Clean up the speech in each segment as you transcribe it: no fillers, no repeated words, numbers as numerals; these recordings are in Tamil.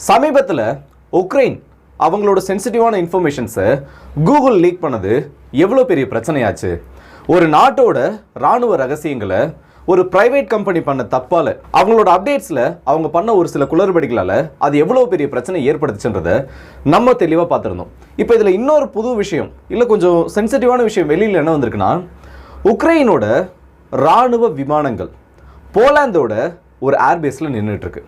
சமீபத்தில் உக்ரைன் அவங்களோட சென்சிட்டிவான இன்ஃபர்மேஷன்ஸை கூகுள் லீக் பண்ணது எவ்வளோ பெரிய பிரச்சனையாச்சு. ஒரு நாட்டோட இராணுவ ரகசியங்களை ஒரு பிரைவேட் கம்பெனி பண்ண தப்பால் அவங்களோட அப்டேட்ஸில் அவங்க பண்ண ஒரு சில குளறுபடிகளால் அது எவ்வளோ பெரிய பிரச்சனை ஏற்படுத்துச்சுன்றதை நம்ம தெளிவாக பார்த்துருந்தோம். இப்போ இதில் இன்னொரு புது விஷயம் இல்லை கொஞ்சம் சென்சிட்டிவான விஷயம் வெளியில் என்ன வந்திருக்குன்னா, உக்ரைனோட இராணுவ விமானங்கள் போலாந்தோட ஒரு ஏர்பேஸில் நின்றுட்டுருக்கு.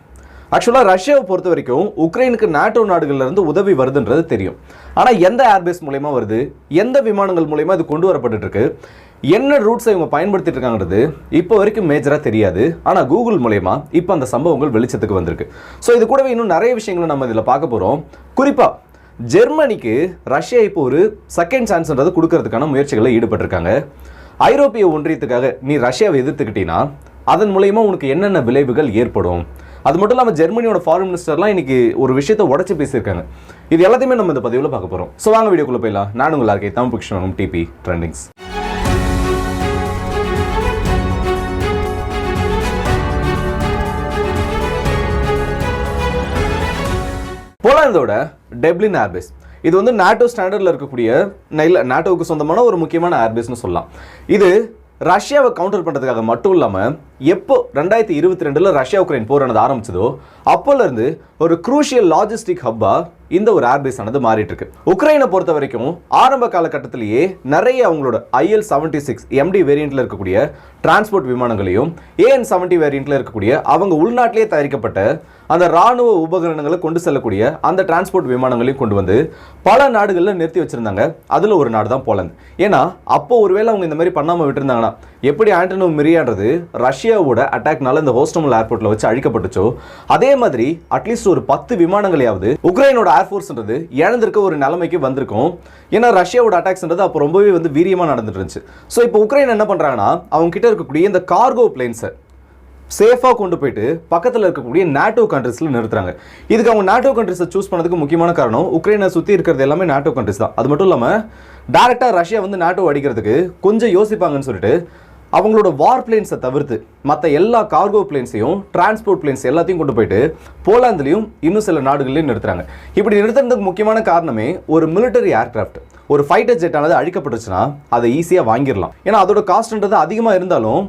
ஆக்சுவலாக ரஷ்யாவை பொறுத்த வரைக்கும் உக்ரைனுக்கு நாட்டோ நாடுகள்லேருந்து உதவி வருதுன்றது தெரியும். ஆனால் எந்த ஏர்பேஸ் மூலயமா வருது, எந்த விமானங்கள் மூலயமா இது கொண்டு வரப்பட்டு இருக்கு, என்ன ரூட்ஸை இவங்க பயன்படுத்திட்டு இருக்காங்கிறது இப்போ வரைக்கும் மேஜராக தெரியாது. ஆனால் கூகுள் மூலயமா இப்போ அந்த சம்பவங்கள் வெளிச்சத்துக்கு வந்திருக்கு. ஸோ இது கூடவே இன்னும் நிறைய விஷயங்களை நம்ம இதில் பார்க்க போகிறோம். குறிப்பாக ஜெர்மனிக்கு ரஷ்யா இப்போ ஒரு செகண்ட் சான்ஸ்ன்றது கொடுக்கறதுக்கான முயற்சிகளில் ஈடுபட்டிருக்காங்க. ஐரோப்பிய ஒன்றியத்துக்காக நீ ரஷ்யாவை எதிர்த்துக்கிட்டீங்கன்னா அதன் மூலயமா உனக்கு என்னென்ன விளைவுகள் ஏற்படும். அது மட்டும் இல்லாமல் ஜெர்மனியோட ஃபாரின் மினிஸ்டர்லாம் இன்னைக்கு ஒரு விஷயத்தை உடச்சி பேசியிருக்காங்க. இது எல்லாத்தையுமே நம்ம இந்த பதிவில் பார்க்க போகிறோம். ஸோ வாங்க வீடியோக்குள்ளே போயிடலாம். நான் உங்கள் இருக்கேன் தமிழ் புக்ஷன் டிபி ட்ரெண்டிங்ஸ். போலாந்தோட டெப்லின் ஏர்பேஸ் இது வந்து நாட்டோ ஸ்டாண்டர்டில் இருக்கக்கூடிய நாட்டோவுக்கு சொந்தமான ஒரு முக்கியமான ஏர்பேஸ்னு சொல்லலாம். இது ரஷ்யாவை கவுண்டர் பண்ணுறதுக்காக மட்டும் இல்லாமல் எப்போ 2022 ரஷ்யா உக்ரைன் போரானது ஆரம்பிச்சதோ அப்போலேருந்து ஒரு குரூஷியல் லாஜிஸ்டிக் ஹப்பாக இந்த ஒரு ஏர்பேஸ் ஆனது மாறிட்டு இருக்கு. உக்ரைனை பொறுத்த வரைக்கும் ஆரம்ப காலகட்டத்திலேயே நிறைய அவங்களோட IL-76 MD வேரியண்ட்ல இருக்கக்கூடிய டிரான்ஸ்போர்ட் விமானங்களையும் AN-70 வேரியண்ட்ல இருக்கக்கூடிய அவங்க உள்நாட்டிலேயே தயாரிக்கப்பட்ட அந்த ராணுவ உபகரணங்களை கொண்டு செல்லக்கூடிய அந்த டிரான்ஸ்போர்ட் விமானங்களையும் கொண்டு வந்து பல நாடுகளில் நிறுத்தி வச்சிருந்தாங்க. அதில் ஒரு நாடு தான் போலந்து. ஏன்னா அப்போ ஒருவேளை அவங்க இந்த மாதிரி பண்ணாமல் விட்டுருந்தாங்கன்னா எப்படி ஆண்டனோவ் மிரியான்றது ரஷ்யாவோட அட்டாக்னால இந்த ஹோஸ்டமல் ஏர்போர்ட்ல வச்சு அழிக்கப்பட்டுச்சோ அதே மாதிரி அட்லீஸ்ட் ஒரு 10 விமானங்களையாவது உக்ரைனோட ஏர்ஃபோர்ஸ்ன்றது இழந்திருக்க ஒரு நிலைமைக்கு வந்திருக்கும். ஏன்னா ரஷ்யாவோட அட்டாக்ஸ்ன்றது அப்போ ரொம்பவே வந்து வீரியமாக நடந்துட்டு இருந்துச்சு. ஸோ இப்போ உக்ரைன் என்ன பண்ணுறாங்கன்னா அவங்க கிட்ட இருக்கக்கூடிய இந்த கார்கோ பிளேன்ஸை சேஃபாக கொண்டு போயிட்டு பக்கத்தில் இருக்கக்கூடிய நாட்டோ கண்ட்ரிஸில் நிறுத்துறாங்க. இதுக்கு அவங்க நாட்டோ கண்ட்ரிஸை சூஸ் பண்ணதுக்கு முக்கியமான காரணம் உக்ரைனை சுற்றி இருக்கிறது எல்லாமே நாட்டோ கண்ட்ரிஸ் தான். அது மட்டும் இல்லாமல் டேரெக்டாக ரஷ்யா வந்து நாட்டோ அடிக்கிறதுக்கு கொஞ்சம் யோசிப்பாங்கன்னு சொல்லிட்டு அவங்களோட வார் பிளேன்ஸை தவிர்த்து மற்ற எல்லா கார்கோ பிளேன்ஸையும் டிரான்ஸ்போர்ட் பிளேன்ஸ் எல்லாத்தையும் கொண்டு போயிட்டு போலாந்துலையும் இன்னும் சில நாடுகளையும் நிறுத்துறாங்க. இப்படி நிறுத்துறதுக்கு முக்கியமான காரணமே ஒரு மிலிட்டரி ஏர்கிராஃப்ட் ஒரு ஃபைட்டர் ஜெட் ஆனது அழிக்கப்பட்டுச்சுன்னா அதை ஈஸியாக வாங்கிடலாம். ஏன்னா அதோட காஸ்ட்ன்றது அதிகமாக இருந்தாலும்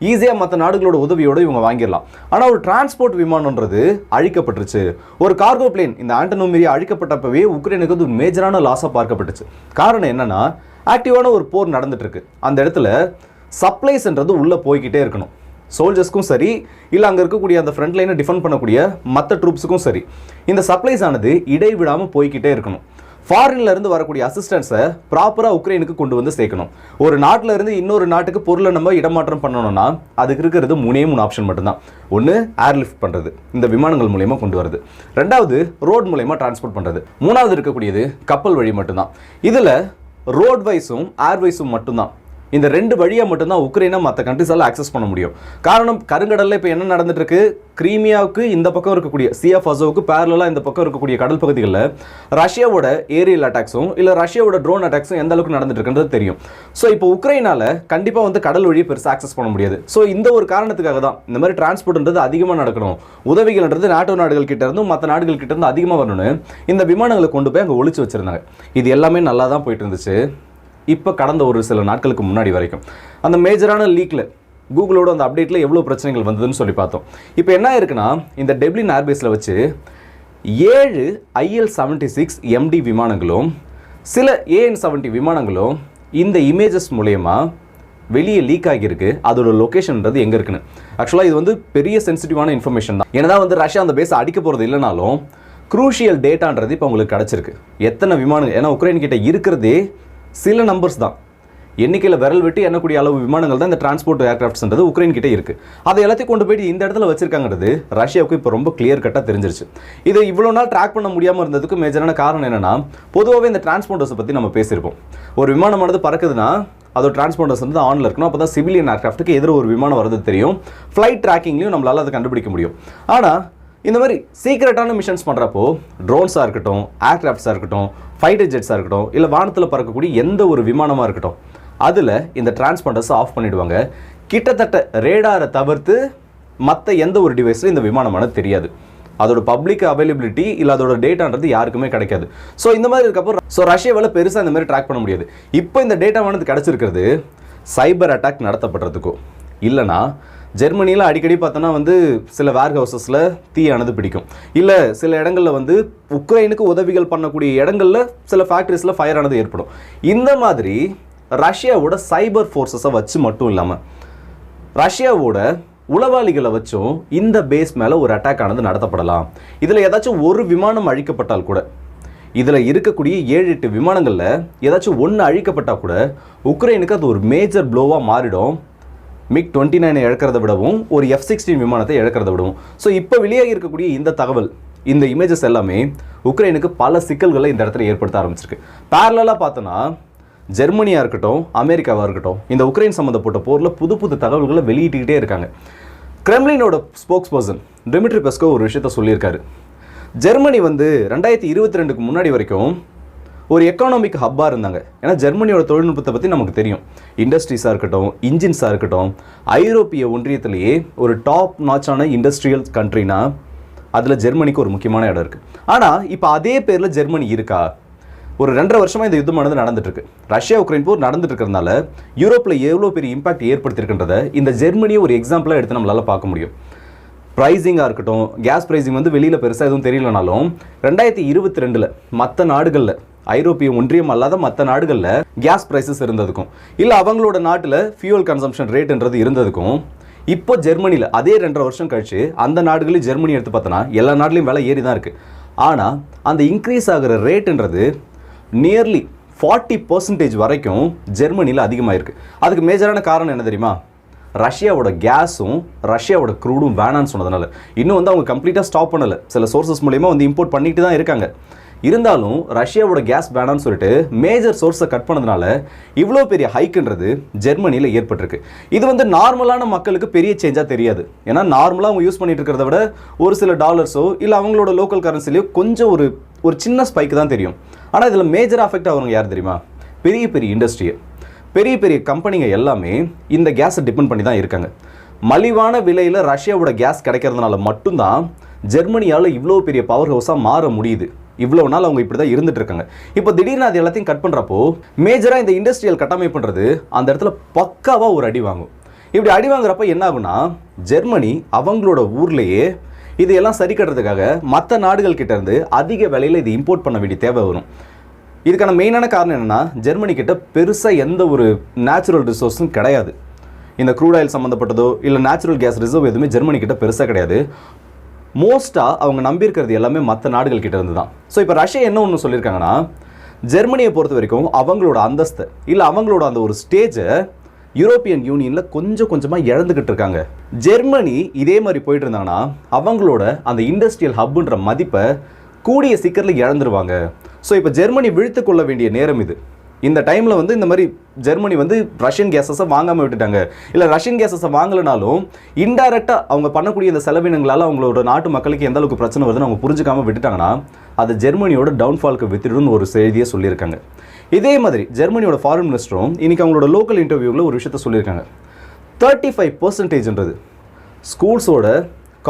ஈஸியாக மற்ற நாடுகளோட உதவியோடு இவங்க வாங்கிடலாம். ஆனால் ஒரு டிரான்ஸ்போர்ட் விமானன்றது அழிக்கப்பட்டுருச்சு. ஒரு கார்கோ பிளேன் இந்த ஆண்டனோவ் மிரியா அழிக்கப்பட்டப்பவே உக்ரைனுக்கு அது ஒரு மேஜரான லாஸாக பார்க்கப்பட்டுச்சு. காரணம் என்னன்னா ஆக்டிவான ஒரு போர் நடந்துட்டு இருக்கு. அந்த இடத்துல சப்ளைஸ்ன்றது உள்ளே போய்கிட்டே இருக்கணும். சோல்ஜர்ஸ்க்கும் சரி இல்லை அங்கே இருக்கக்கூடிய அந்த ஃப்ரண்ட் லைனை டிஃபெண்ட் பண்ணக்கூடிய மற்ற ட்ரூப்ஸுக்கும் சரி இந்த சப்ளைஸ் ஆனது இடைவிடாமல் போய்கிட்டே இருக்கணும். ஃபாரின்ல இருந்து வரக்கூடிய அசிஸ்டன்ஸை ப்ராப்பராக உக்ரைனுக்கு கொண்டு வந்து சேர்க்கணும். ஒரு நாட்டில் இருந்து இன்னொரு நாட்டுக்கு பொருளை நம்ம இடமாற்றம் பண்ணணும்னா அதுக்கு இருக்கிறது 3 ஆப்ஷன் மட்டும்தான். ஒன்று ஏர்லிஃப்ட் பண்ணுறது, இந்த விமானங்கள் மூலயமா கொண்டு வருது. ரெண்டாவது ரோட் மூலயமா டிரான்ஸ்போர்ட் பண்ணுறது. மூணாவது இருக்கக்கூடியது கப்பல் வழி மட்டும்தான். இதில் ரோட் வைஸும் ஏர் வைஸும் மட்டும்தான். இந்த 2 வழியாக மட்டும்தான் உக்ரைனை மற்ற கண்ட்ரிஸால் ஆக்சஸ் பண்ண முடியும். காரணம் கருங்கடலில் இப்போ என்ன நடந்துட்டு இருக்கு, கிரீமியாவுக்கு இந்த பக்கம் இருக்கக்கூடிய சி ஆஃப் அசோவுக்கு பேரலாக இந்த பக்கம் இருக்கக்கூடிய கடல் பகுதிகளில் ரஷ்யாவோட ஏரியல் அட்டாக்ஸும் இல்லை ரஷ்யாவோட ட்ரோன் அட்டாக்ஸும் எந்த அளவுக்கு நடந்துட்டு இருக்குன்றது தெரியும். ஸோ இப்போ உக்ரைனால கண்டிப்பாக வந்து கடல் வழியை பெருசாக ஆக்சஸ் பண்ண முடியாது. ஸோ இந்த ஒரு காரணத்துக்காக தான் இந்த மாதிரி டிரான்ஸ்போர்ட்ன்றது அதிகமாக நடக்கணும். உதவிகள்ன்றது நாட்டோ நாடுகள் கிட்ட இருந்தும் மற்ற நாடுகள் கிட்ட இருந்து அதிகமாக வரணும்னு இந்த விமானங்களை கொண்டு போய் அங்கே ஒழிச்சு வச்சிருந்தாங்க. இது எல்லாமே நல்லா தான் போயிட்டு இருந்துச்சு. இப்போ கடந்த ஒரு சில நாட்களுக்கு முன்னாடி வரைக்கும் அந்த மேஜரான லீக்கில் கூகுளோட அந்த அப்டேட்டில் எவ்வளோ பிரச்சனைகள் வந்ததுன்னு சொல்லி பார்த்தோம். இப்போ என்ன இருக்குன்னா இந்த டெப்லின் ஏர்பேஸில் வச்சு 7 IL-76 MD விமானங்களும் சில AN-70 விமானங்களும் இந்த இமேஜஸ் மூலயமா வெளியே லீக் ஆகியிருக்கு. அதோட லொக்கேஷன்ன்றது எங்கே இருக்குன்னு ஆக்சுவலாக இது வந்து பெரிய சென்சிட்டிவான இன்ஃபர்மேஷன் தான். ஏன்னா வந்து ரஷ்யா அந்த பேஸை அடிக்க போகிறது இல்லைனாலும் குரூஷியல் டேட்டான்றது இப்போ உங்களுக்கு கிடச்சிருக்கு. எத்தனை விமானங்கள், ஏன்னா உக்ரைன் கிட்ட இருக்கிறதே சில நம்பர்ஸ் தான், எண்ணிக்கையில் விரல் விட்டு எண்ணக்கூடிய அளவு விமானங்கள் தான் இந்த டிரான்ஸ்போர்ட் ஏர்கிராஃப்ட்ஸ்ன்றது உக்ரைன் கிட்டே இருக்குது. அதை எல்லாத்தையும் கொண்டு போயிட்டு இந்த இடத்துல வச்சிருக்காங்கிறது ரஷ்யாவுக்கு இப்போ ரொம்ப கிளியர் கட்டாக தெரிஞ்சிருச்சு. இது இவ்வளோ நாள் ட்ராக் பண்ண முடியாமல் இருந்ததுக்கு மேஜரான காரணம் என்னென்னா, பொதுவாகவே இந்த டிரான்ஸ்போர்ட்டர்ஸை பற்றி நம்ம பேசியிருப்போம். ஒரு விமானமானது பறக்குதுன்னா அதோட டிரான்ஸ்போர்ட்டர்ஸ் வந்து ஆனில் இருக்கணும். அப்போ தான் சிவிலியன் ஏர்கிராஃப்ட்டுக்கு எதிர ஒரு விமானம் வரது தெரியும். ஃப்ளைட் ட்ராக்கிங்லையும் நம்மளால் அதை கண்டுபிடிக்க முடியும். ஆனால் இந்த மாதிரி சீக்ரெட்டான மிஷன்ஸ் பண்ணுறப்போ ட்ரோன்ஸாக இருக்கட்டும், ஏர்கிராஃப்ட்ஸாக இருக்கட்டும், ஃபைட்டர் ஜெட்ஸாக இருக்கட்டும், இல்லை வானத்தில் பறக்கக்கூடிய எந்த ஒரு விமானமாக இருக்கட்டும், அதில் இந்த டிரான்ஸ்பாண்டர்ஸை ஆஃப் பண்ணிவிடுவாங்க. கிட்டத்தட்ட ரேடாரை தவிர்த்து மற்ற எந்த ஒரு டிவைஸும் இந்த விமானமானது தெரியாது. அதோட பப்ளிக் அவைலபிலிட்டி இல்லை அதோட டேட்டான்றது யாருக்குமே கிடைக்காது. ஸோ இந்த மாதிரி இருக்கப்போ ரஷ்யாவால் பெருசாக இந்த மாதிரி ட்ராக் பண்ண முடியாது. இப்போ இந்த டேட்டாவானது கிடச்சிருக்கிறது சைபர் அட்டாக் நடத்தப்படுறதுக்கோ இல்லைனா ஜெர்மனியில் அடிக்கடி பார்த்தோன்னா வந்து சில வேர் ஹவுசஸில் தீயானது பிடிக்கும், இல்லை சில இடங்களில் வந்து உக்ரைனுக்கு உதவிகள் பண்ணக்கூடிய இடங்களில் சில ஃபேக்ட்ரிஸில் ஃபயர் ஆனது ஏற்படும். இந்த மாதிரி ரஷ்யாவோட சைபர் ஃபோர்ஸஸை வச்சு மட்டும் இல்லாமல் ரஷ்யாவோட உளவாளிகளை வச்சும் இந்த பேஸ் மேலே ஒரு அட்டாக் ஆனது நடத்தப்படலாம். இதில் ஏதாச்சும் ஒரு விமானம் அழிக்கப்பட்டால் கூட, இதில் இருக்கக்கூடிய 7-8 விமானங்களில் ஏதாச்சும் ஒன்று அழிக்கப்பட்டால் கூட உக்ரைனுக்கு அது ஒரு மேஜர் ப்ளோவாக மாறிடும். MiG-29 இழக்கிறத விடவும் ஒரு F-16 விமானத்தை இழக்கிறத விடவும். ஸோ இப்போ வெளியாகி இருக்கக்கூடிய இந்த தகவல், இந்த இமேஜஸ் எல்லாமே உக்ரைனுக்கு பல சிக்கல்களை இந்த இடத்துல ஏற்படுத்த ஆரம்பிச்சிருக்கு. பேரலாக பார்த்தோன்னா ஜெர்மனியாக இருக்கட்டும், அமெரிக்காவாக இருக்கட்டும், இந்த உக்ரைன் சம்மந்தப்பட்ட போரில் புது புது தகவல்களை வெளியிட்டுக்கிட்டே இருக்காங்க. கிரெம்லினோட ஸ்போக்ஸ் பர்சன் டிமிட்ரி பெஸ்கோவ் ஒரு விஷயத்த சொல்லியிருக்காரு. ஜெர்மனி வந்து 2022க்கு முன்னாடி வரைக்கும் ஒரு எக்கானாமிக் ஹப்பாக இருந்தாங்க. ஏன்னா ஜெர்மனியோட தொழில்நுட்பத்தை பற்றி நமக்கு தெரியும். இண்டஸ்ட்ரீஸாக இருக்கட்டும், இன்ஜின்ஸாக இருக்கட்டும், ஐரோப்பிய ஒன்றியத்திலேயே ஒரு டாப் நாச்சான இண்டஸ்ட்ரியல் கண்ட்ரினா அதில் ஜெர்மனிக்கு ஒரு முக்கியமான இடம் இருக்குது. ஆனால் இப்போ அதே பேரில் ஜெர்மனி இருக்கா? ஒரு 2.5 வருஷமாக இந்த யுத்தமானது நடந்துட்டு இருக்கு. ரஷ்யா உக்ரைன் போர் நடந்துட்டு இருக்கிறதுனால யூரோப்பில் எவ்வளோ பெரிய இம்பாக்ட் ஏற்படுத்தியிருக்கின்றத இந்த ஜெர்மனியை ஒரு எக்ஸாம்பிளாக எடுத்து நம்மளால் பார்க்க முடியும். ப்ரைஸிங்காக இருக்கட்டும், கேஸ் ப்ரைஸிங் வந்து வெளியில் பெருசாக எதுவும் தெரியலனாலும் 2022 மற்ற நாடுகளில், ஐரோப்பிய ஒன்றியம் அல்லாத மற்ற நாடுகளில் கேஸ் ப்ரைஸஸ் இருந்ததுக்கும் இல்லை அவங்களோட நாட்டில் ஃபியூவல் கன்சம்ஷன் ரேட்ன்றது இருந்ததுக்கும் இப்போ ஜெர்மனியில் அதே 2.5 வருஷம் கழிச்சு அந்த நாடுகளில் ஜெர்மனி எடுத்து பார்த்தோன்னா எல்லா நாட்டிலையும் விலை ஏறி தான் இருக்குது. ஆனால் அந்த இன்க்ரீஸ் ஆகிற ரேட்டுன்றது நியர்லி 40% வரைக்கும் ஜெர்மனியில் அதிகமாக இருக்குது. அதுக்கு மேஜரான காரணம் என்ன தெரியுமா? ரஷ்யாவோட கேஸும் ரஷ்யாவோட க்ரூடும் வேணான்னு சொன்னதுனால. இன்னும் வந்து அவங்க கம்ப்ளீட்டாக ஸ்டாப் பண்ணலை, சில சோர்சஸ் மூலிமா வந்து இம்போர்ட் பண்ணிட்டு தான் இருக்காங்க. இருந்தாலும் ரஷ்யாவோட கேஸ் வேணான்னு சொல்லிட்டு மேஜர் சோர்ஸை கட் பண்ணதுனால இவ்வளோ பெரிய ஹைக்குன்றது ஜெர்மனியில் ஏற்பட்டிருக்கு. இது வந்து நார்மலான மக்களுக்கு பெரிய சேஞ்சாக தெரியாது. ஏன்னா நார்மலாக அவங்க யூஸ் பண்ணிட்டு இருக்கிறத விட ஒரு சில டாலர்ஸோ இல்லை அவங்களோட லோக்கல் கரன்சிலையோ கொஞ்சம் ஒரு சின்ன ஸ்பைக்கு தான் தெரியும். ஆனால் இதில் மேஜர் அஃபெக்ட் ஆகிறவங்க யார் தெரியுமா? பெரிய பெரிய இண்டஸ்ட்ரியை, பெரிய பெரிய கம்பெனிங்க எல்லாமே இந்த கேஸை டிபெண்ட் பண்ணி தான் இருக்காங்க. மலிவான விலையில் ரஷ்யாவோட கேஸ் கிடைக்கிறதுனால மட்டும்தான் ஜெர்மனியால் இவ்வளோ பெரிய பவர் ஹவுஸாக மாற முடியுது. இவ்வளோ நாள் அவங்க இப்படி தான் இருந்துட்டு இருக்காங்க. இப்போ திடீர்னு அது எல்லாத்தையும் கட் பண்ணுறப்போ மேஜராக இந்த இண்டஸ்ட்ரியல் கட்டமைப்புன்றது அந்த இடத்துல பக்காவாக ஒரு அடி வாங்கும். இப்படி அடி வாங்குறப்ப என்ன ஆகுனா, ஜெர்மனி அவங்களோட ஊர்லேயே இதையெல்லாம் சரி கட்டுறதுக்காக மற்ற நாடுகள் கிட்ட இருந்து அதிக விலையில் இது இம்போர்ட் பண்ண வேண்டிய தேவை வரும். இதுக்கான மெயினான காரணம் என்னென்னா, ஜெர்மனி கிட்ட பெருசாக எந்த ஒரு நேச்சுரல் ரிசோர்ஸும் கிடையாது. இந்த க்ரூட் ஆயில் சம்மந்தப்பட்டதோ இல்லை நேச்சுரல் கேஸ் ரிசர்வ் எதுவுமே ஜெர்மனி கிட்ட பெருசாக கிடையாது. மோஸ்ட்டாக அவங்க நம்பியிருக்கிறது எல்லாமே மற்ற நாடுகள் கிட்ட இருந்து தான். ஸோ இப்போ ரஷ்யா என்ன ஒன்று சொல்லியிருக்காங்கன்னா, ஜெர்மனியை பொறுத்த வரைக்கும் அவங்களோட அந்தஸ்து இல்லை அவங்களோட அந்த ஒரு ஸ்டேஜை யூரோப்பியன் யூனியனில் கொஞ்சம் கொஞ்சமாக இழந்துக்கிட்டு இருக்காங்க. ஜெர்மனி இதே மாதிரி போயிட்டு இருந்தாங்கன்னா அவங்களோட அந்த இண்டஸ்ட்ரியல் ஹப்புன்ற மதிப்பை கூடிய சீக்கிரத்தில் இழந்துருவாங்க. ஸோ இப்போ ஜெர்மனி விழித்து கொள்ள வேண்டிய நேரம் இது. இந்த டைமில் வந்து இந்த மாதிரி ஜெர்மனி வந்து ரஷ்யன் கேஸஸை வாங்காமல் விட்டுட்டாங்க. இல்லை ரஷ்யன் கேஸஸை வாங்கலைனாலும் இன்டைரக்டாக அவங்க பண்ணக்கூடிய இந்த செலவினங்களால் அவங்களோட நாட்டு மக்களுக்கு எந்த அளவுக்கு பிரச்சனை வருதுன்னு அவங்க புரிஞ்சுக்காமல் விட்டுட்டாங்கன்னா அது ஜெர்மனியோட டவுன்ஃபால்க்கு வித்துடுன்னு ஒரு செய்தியை சொல்லியிருக்காங்க. இதே மாதிரி ஜெர்மனியோட ஃபாரின் மினிஸ்டரும் இன்றைக்கி அவங்களோட லோக்கல் இன்டர்வியூவில் ஒரு விஷயத்த சொல்லியிருக்காங்க. 35% ஸ்கூல்ஸோட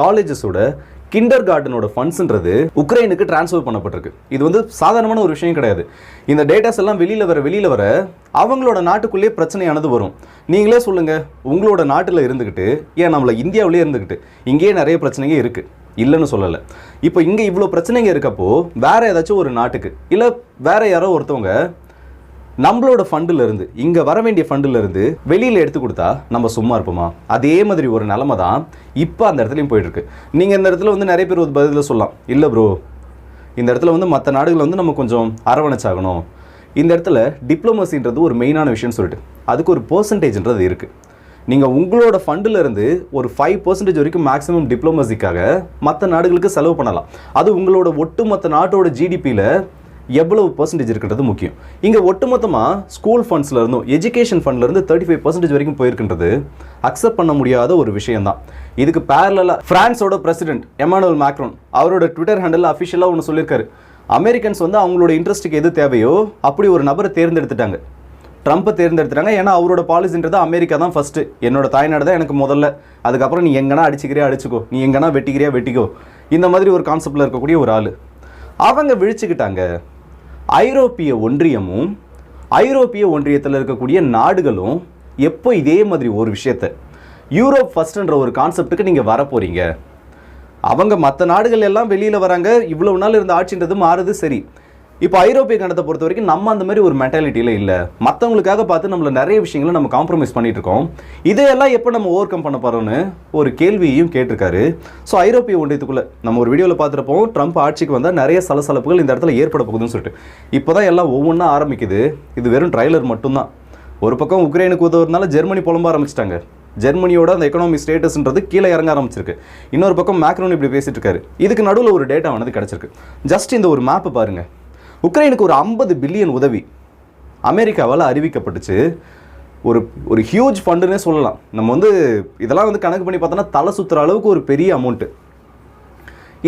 காலேஜஸோட கிண்டர் கார்டனோட ஃபண்ட்ஸ்ன்றது உக்ரைனுக்கு டிரான்ஸ்ஃபர் பண்ணப்பட்டிருக்கு. இது வந்து சாதாரணமான ஒரு விஷயம் கிடையாது. இந்த டேட்டாஸ் எல்லாம் வெளியில் வர அவங்களோட நாட்டுக்குள்ளேயே பிரச்சனையானது வரும். நீங்களே சொல்லுங்கள், உங்களோட நாட்டில் இருந்துக்கிட்டு, ஏன் நம்மள இந்தியாவிலே இருந்துக்கிட்டு இங்கேயே நிறைய பிரச்சனைங்க இருக்குது, இல்லைன்னு சொல்லலை. இப்போ இங்கே இவ்வளோ பிரச்சனைங்க இருக்கப்போ வேறு ஏதாச்சும் ஒரு நாட்டுக்கு இல்லை வேறு யாரோ ஒருத்தவங்க நம்மளோட ஃபண்டில் இருந்து இங்கே வர வேண்டிய ஃபண்டில் இருந்து வெளியில் எடுத்து கொடுத்தா நம்ம சும்மா இருப்போமா? அதே மாதிரி ஒரு நிலமை தான் இப்போ அந்த இடத்துலையும் போயிட்டுருக்கு. நீங்கள் இந்த இடத்துல வந்து நிறைய பேர் ஒரு பதிலில் சொல்லலாம், இல்லை ப்ரோ இந்த இடத்துல வந்து மற்ற நாடுகளை வந்து நம்ம கொஞ்சம் அரவணைச்சாகணும், இந்த இடத்துல டிப்ளமசின்றது ஒரு மெயினான விஷயம்னு சொல்லிட்டு அதுக்கு ஒரு பர்சன்டேஜ்ன்றது இருக்குது. நீங்கள் உங்களோட ஃபண்டில் இருந்து ஒரு 5% வரைக்கும் மேக்ஸிமம் டிப்ளமசிக்காக மற்ற நாடுகளுக்கு செலவு பண்ணலாம். அது உங்களோட ஒட்டுமொத்த நாட்டோட ஜிடிபியில் எவ்வளவு பர்சன்டேஜ் இருக்கிறது முக்கியம். இங்கே ஒட்டுமொத்தமாக ஸ்கூல் ஃபண்ட்ஸில் இருந்தும் எஜுகேஷன் ஃபண்ட்லேருந்து 35% வரைக்கும் போயிருக்கின்றது அக்செப்ட் பண்ண முடியாத ஒரு விஷயம்தான். இதுக்கு பேரலாக ஃப்ரான்ஸோட பிரசிடென்ட் எமானுவல் மேக்ரோன் அவரோட ட்விட்டர் ஹேண்டலில் அஃபிஷியலாக ஒன்று சொல்லியிருக்காரு. அமெரிக்கன்ஸ் வந்து அவங்களோட இன்ட்ரெஸ்ட்டுக்கு எது தேவையோ அப்படி ஒரு நபரை தேர்ந்தெடுத்துட்டாங்க, ட்ரம்ப்பை தேர்ந்தெடுத்துட்டாங்க. ஏன்னா அவரோட பாலிசின்றது அமெரிக்கா தான் ஃபஸ்ட்டு, என்னோட தாய்நாடு தான் எனக்கு முதல்ல, அதுக்கப்புறம் நீ எங்கன்னா அடிச்சுக்கிறியா அடிச்சுக்கோ, நீ எங்கன்னா வெட்டிக்கிறியா வெட்டிக்கோ, இந்த மாதிரி ஒரு கான்செப்டில் இருக்கக்கூடிய ஒரு ஆள். அவங்க விழிச்சுக்கிட்டாங்க. ஐரோப்பிய ஒன்றியமும் ஐரோப்பிய ஒன்றியத்தில் இருக்கக்கூடிய நாடுகளும் எப்போ இதே மாதிரி ஒரு விஷயத்தை யூரோப் ஃபர்ஸ்ட்ன்ற ஒரு கான்செப்டுக்கு நீங்கள் வர போகிறீங்க. அவங்க மற்ற நாடுகள் எல்லாம் வெளியில் வராங்க, இவ்வளவு நாள் இருந்த ஆட்சின்றது மாறுது, சரி. இப்போ ஐரோப்பிய கண்டத்தை பொறுத்த வரைக்கும் நம்ம அந்த மாதிரி ஒரு மென்டாலிட்டியில் இல்லை. மற்றவங்களுக்காக பார்த்து நம்மள நிறைய விஷயங்களை நம்ம காம்ப்ரமைஸ் பண்ணிட்டு இருக்கோம். இதையெல்லாம் எப்போ நம்ம ஓவர் கம் பண்ண போகிறோம்னு ஒரு கேள்வியையும் கேட்டிருக்காரு. ஸோ ஐரோப்பிய ஒன்றியத்துக்குள்ளே நம்ம ஒரு வீடியோவில் பார்த்துருப்போம், ட்ரம்ப் ஆட்சிக்கு வந்தால் நிறைய சலசலப்புகள் இந்த இடத்துல ஏற்பட போகுதுன்னு சொல்லிட்டு. இப்போ தான் எல்லாம் ஒவ்வொன்றா ஆரம்பிக்குது. இது வெறும் ட்ரைலர் மட்டும்தான். ஒரு பக்கம் உக்ரைனுக்கு உதவுறதுனால ஜெர்மனி புலம்ப ஆரம்பிச்சிட்டாங்க. ஜெர்மனியோட அந்த எக்கனாமிக் ஸ்டேட்டஸ்ன்றது கீழே இறங்க ஆரம்பிச்சிருக்கு. இன்னொரு பக்கம் மேக்ரோன் இப்படி பேசிட்டு இருக்காரு. இதுக்கு நடுவில் ஒரு டேட்டா வந்து கிடச்சிருக்கு. ஜஸ்ட் இந்த ஒரு மேப்பு பாருங்க. உக்ரைனுக்கு ஒரு 50 பில்லியன் உதவி அமெரிக்காவால் அறிவிக்கப்பட்டுச்சு. ஒரு ஹியூஜ் ஃபண்டுன்னே சொல்லலாம். நம்ம வந்து இதெல்லாம் வந்து கணக்கு பண்ணி பார்த்தோன்னா தலை சுற்றுற அளவுக்கு ஒரு பெரிய அமௌண்ட்டு.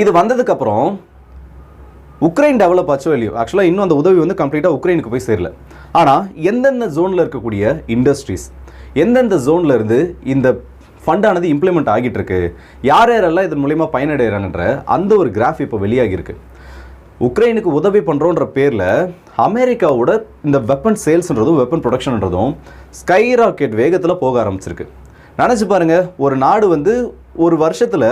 இது வந்ததுக்கப்புறம் உக்ரைன் டெவலப் ஆச்சோ இல்லையோ, ஆக்சுவலாக இன்னும் அந்த உதவி வந்து கம்ப்ளீட்டாக உக்ரைனுக்கு போய் சேரல. ஆனால் எந்தெந்த ஜோனில் இருக்கக்கூடிய இண்டஸ்ட்ரீஸ், எந்தெந்த ஜோனில் இருந்து இந்த ஃபண்டானது இம்ப்ளிமெண்ட் ஆகிட்டு இருக்கு, யார் யாரெல்லாம் இதன் மூலயமா பயனடைகிறாங்கன்ற அந்த ஒரு கிராஃப் இப்போ வெளியாகிருக்கு. உக்ரைனுக்கு உதவி பண்ணுறோன்ற பேரில் அமெரிக்காவோட இந்த வெப்பன் சேல்ஸ்ன்றதும் வெப்பன் ப்ரொடக்ஷன்ன்றதும் ஸ்கை ராக்கெட் வேகத்தில் போக ஆரம்பிச்சிருக்கு. நினச்சி பாருங்கள், ஒரு நாடு வந்து ஒரு வருஷத்தில்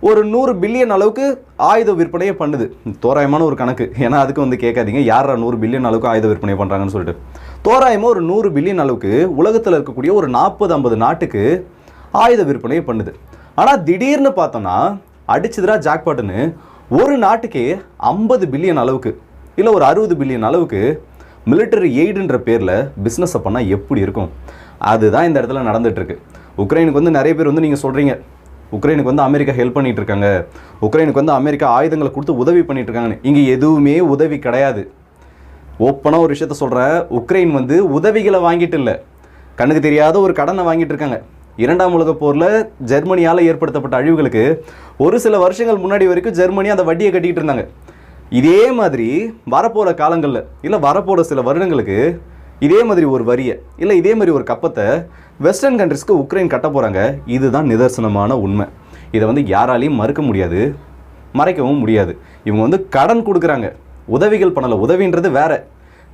ஒரு 100 பில்லியன் அளவுக்கு ஆயுத விற்பனையை பண்ணுது. தோராயமான ஒரு கணக்கு, ஏன்னா அதுக்கு வந்து கேட்காதீங்க யாரா 100 பில்லியன் அளவுக்கு ஆயுத விற்பனை பண்ணுறாங்கன்னு சொல்லிட்டு. தோராயமாக ஒரு 100 பில்லியன் அளவுக்கு உலகத்தில் இருக்கக்கூடிய ஒரு 40-50 நாட்டுக்கு ஆயுத விற்பனையை பண்ணுது. ஆனால் திடீர்னு பார்த்தோன்னா அடிச்சுதுரா ஜாக்பாட்டுன்னு ஒரு நாட்டுக்கே 50 பில்லியன் அளவுக்கு இல்லை ஒரு 60 பில்லியன் அளவுக்கு மிலிட்டரி எய்டுன்ற பேரில் பிஸ்னஸை பண்ணால் எப்படி இருக்கும்? அதுதான் இந்த இடத்துல நடந்துகிட்ருக்கு. உக்ரைனுக்கு வந்து நிறைய பேர் வந்து நீங்கள் சொல்கிறீங்க உக்ரைனுக்கு வந்து அமெரிக்கா ஹெல்ப் பண்ணிகிட்டு இருக்காங்க, உக்ரைனுக்கு வந்து அமெரிக்கா ஆயுதங்களை கொடுத்து உதவி பண்ணிட்டு இருக்காங்கன்னு. இங்கே எதுவுமே உதவி கிடையாது. ஓப்பனாக ஒரு விஷயத்த சொல்கிறேன், உக்ரைன் வந்து உதவிகளை வாங்கிட்டு இல்லை, கண்ணுக்கு தெரியாத ஒரு கடனை வாங்கிட்டு இருக்காங்க. 2ஆம் உலகப் போரில் ஜெர்மனியால் ஏற்படுத்தப்பட்ட அழிவுகளுக்கு ஒரு சில வருஷங்கள் முன்னாடி வரைக்கும் ஜெர்மனி அந்த வட்டியை கட்டிக்கிட்டு இருந்தாங்க. இதே மாதிரி வரப்போகிற காலங்களில் இல்லை வரப்போகிற சில வருடங்களுக்கு இதே மாதிரி ஒரு வரியை இல்லை இதே மாதிரி ஒரு கப்பத்தை வெஸ்டர்ன் கண்ட்ரிஸ்க்கு உக்ரைன் கட்ட போகிறாங்க. இதுதான் நிதர்சனமான உண்மை. இதை வந்து யாராலையும் மறுக்க முடியாது, மறைக்கவும் முடியாது. இவங்க வந்து கடன் கொடுக்குறாங்க, உதவிகள் பண்ணலை. உதவின்றது வேற,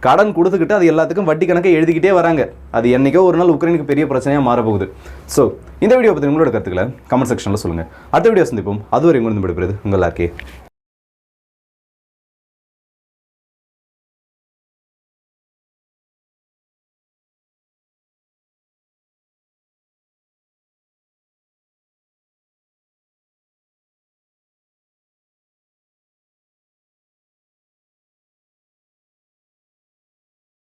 கடன் கொடுத்துக்கிட்டு அது எல்லாத்துக்கும் வட்டி கணக்கை எழுதிக்கிட்டே வராங்க. அது என்றைக்கோ ஒரு நாள் உக்ரைனுக்கு பெரிய பிரச்சனையாக மாறப்போகுது. ஸோ இந்த வீடியோ பற்றி உங்களோட கருத்துக்களை கமெண்ட் செக்ஷனில் சொல்லுங்கள். அடுத்த வீடியோ சந்திப்போம். அதுவரை உங்கள் விடுபடுறது உங்கள் ஆர்கே.